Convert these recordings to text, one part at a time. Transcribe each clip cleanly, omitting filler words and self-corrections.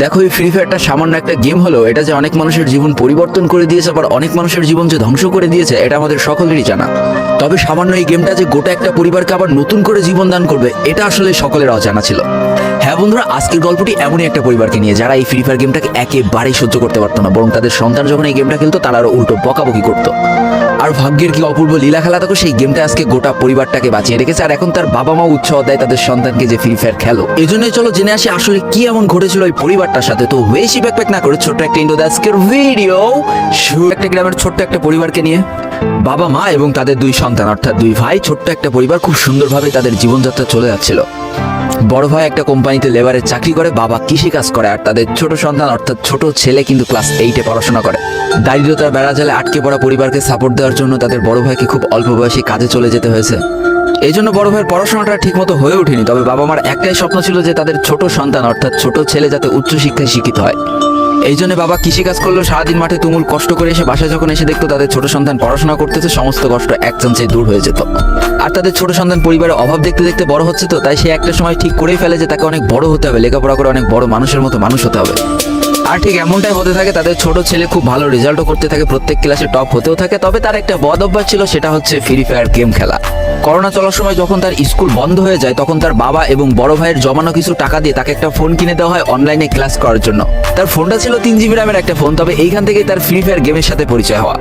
দেখো, এই ফ্রি ফায়ারটা সামান্য একটা গেম হলো, এটা যে অনেক মানুষের জীবন পরিবর্তন করে দিয়েছে, আবার অনেক মানুষের জীবন যে ধ্বংস করে দিয়েছে, এটা আমাদের সকলেরই জানা। তবে সামান্য এই গেমটা যে গোটা একটা পরিবারকে আবার নতুন করে জীবন দান করবে, এটা আসলে সকলের অজানা ছিল। হ্যাঁ বন্ধুরা, আজকের গল্পটি এমনই একটা পরিবারকে নিয়ে যারা এই ফ্রি ফায়ার গেমটাকে একেবারেই সহ্য করতে পারতো না, বরং তাদের সন্তান যখন এই গেমটা খেলতো তারা আরো উল্টো বকাবকি করতো। আর ভাগ্যের কি অপূর্ব লীলা খেলা থাকো, সেই গেমটা আজকে গোটা পরিবারটাকে বাঁচিয়ে রেখেছে। আর এখন তার বাবা মা উৎসাহ দেয় তাদের সন্তানকে যে ফ্রি ফায়ার খেলো। এই জন্যই চলো জেনে আসি আসলে কি এমন ঘটেছিল ওই পরিবারটার সাথে। তো বেশি ব্যাকপ্যাক না করে ছোট্ট একটা ইন্ট্রো আজকের ভিডিও। একটা গ্রামের ছোট্ট একটা পরিবারকে নিয়ে, বাবা মা এবং তাদের দুই সন্তান অর্থাৎ দুই ভাই, ছোট্ট একটা পরিবার, খুব সুন্দরভাবে তাদের জীবনযাত্রা চলে যাচ্ছিল। বড় ভাই একটা কোম্পানিতে লেবারের চাকরি করে, বাবা কৃষি কাজ করে, আর তাদের ছোট সন্তান অর্থাৎ ছোট ছেলে কিন্তু ক্লাস 8-এ পড়াশোনা করে। দারিদ্রতার বেড়াজালে আটকে পড়া পরিবারকে সাপোর্ট দেওয়ার জন্য তাদের বড় ভাইকে খুব অল্প বয়সে কাজে চলে যেতে হয়েছে। এই জন্য বড় ভাইয়ের পড়াশোনাটা ঠিকমতো হয়ে ওঠেনি। তবে বাবা মার একটাই স্বপ্ন ছিল যে তাদের ছোট সন্তান অর্থাৎ ছোট ছেলে যাতে উচ্চশিক্ষায় শিক্ষিত হয়। এই জন্য বাবা কৃষিকাজ করলেও সারাদিন মাঠে তুমুল কষ্ট করে এসে বাসায় যখন এসে দেখতো তাদের ছোট সন্তান পড়াশোনা করতেছে, সমস্ত কষ্ট এক চান্সেই দূর হয়ে যেত। আর তাদের ছোট সন্তান পরিবারের অভাব দেখতে দেখতে বড় হচ্ছে, তো তাই সে একটা সময় ঠিক করেই ফেলে যে তাকে অনেক বড় হতে হবে, লেখাপড়া করে অনেক বড় মানুষের মতো মানুষ হতে হবে। আর ঠিক এমনটাই হতে থাকে। তাদের ছোট ছেলে খুব ভালো রেজাল্টও করতে থাকে, প্রত্যেক ক্লাসে টপ হতেও থাকে। তবে তার একটা বদ অভ্যাস ছিল, সেটা হচ্ছে ফ্রি ফায়ার গেম খেলা। করোনা চলার সময় যখন তার স্কুল বন্ধ হয়ে যায়, তখন তার বাবা এবং বড় ভাইয়ের জমানো কিছু টাকা দিয়ে তাকে একটা ফোন কিনে দেওয়া হয় অনলাইনে ক্লাস করার জন্য। তার ফোনটা ছিল 3 GB র্যামের একটা ফোন। তবে এইখান থেকেই তার ফ্রি ফায়ার গেমের সাথে পরিচয় হওয়া।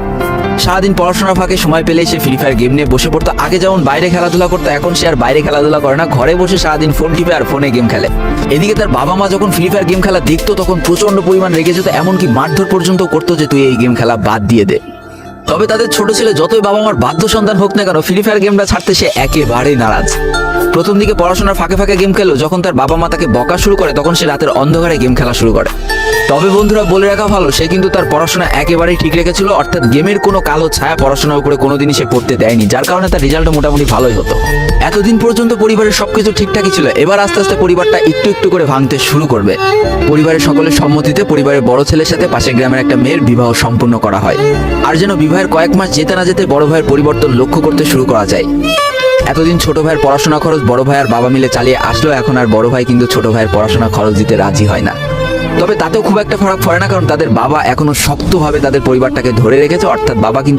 সারাদিন পড়াশোনার ফাঁকে সময় পেলে সে ফ্রি ফায়ার গেম নিয়ে বসে পড়তো। আগে যেমন বাইরে খেলাধুলা করতো, এখন সে আর বাইরে খেলাধুলা করে না, ঘরে বসে সারাদিন ফোন টিপে আর ফোনে গেম খেলে। এদিকে তার বাবা মা যখন ফ্রি ফায়ার গেম খেলা দেখতো তখন প্রচন্ড পরিমাণ রেগে যেত, এমনকি মারধর পর্যন্ত করতো যে তুই এই গেম খেলা বাদ দিয়ে দে। তবে তাদের ছোট ছেলে যতই বাবা মার বাধ্য সন্তান হোক না কেন, ফ্রি ফায়ার গেমটা ছাড়তে সে একেবারেই নারাজ। প্রথম দিকে পড়াশোনার ফাঁকে ফাঁকে গেম খেলো, যখন তার বাবা মা তাকে বকা শুরু করে তখন সে রাতের অন্ধকারে গেম খেলা শুরু করে। তবে বন্ধুরা, বলে রাখা ভালো, সে কিন্তু তার পড়াশোনা একেবারেই ঠিক রেখেছিল, অর্থাৎ গেমের কোনো কালো ছায়া পড়াশোনার উপরে কোনোদিনই সে পড়তে দেয়নি, যার কারণে তার রেজাল্ট মোটামুটি ভালোই হতো। এতদিন পর্যন্ত পরিবারের সবকিছু ঠিকঠাকই ছিল। এবার আস্তে আস্তে পরিবারটা একটু একটু করে ভাঙতে শুরু করবে। পরিবারের সকলের সম্মতিতে পরিবারের বড় ছেলের সাথে পাশের গ্রামের একটা মেয়ের বিবাহ সম্পূর্ণ করা হয়। আর যেন বিবাহের কয়েক মাস যেতে না যেতে বড় ভাইয়ের পরিবর্তন লক্ষ্য করতে শুরু করা যায়। এতদিন ছোট ভাইয়ের পড়াশোনা খরচ বড় ভাই আর বাবা মিলে চালিয়ে আসলো, এখন আর বড় ভাই কিন্তু ছোট ভাইয়ের পড়াশোনা খরচ দিতে রাজি হয় না। তবে তাতেও খুব একটা ফারাক পড়ে না, কারণ তাদের বাবা এখনো শক্তভাবে তাদের পরিবারটাকে ধরে রেখেছে, অর্থাৎ বাবা কিন্তু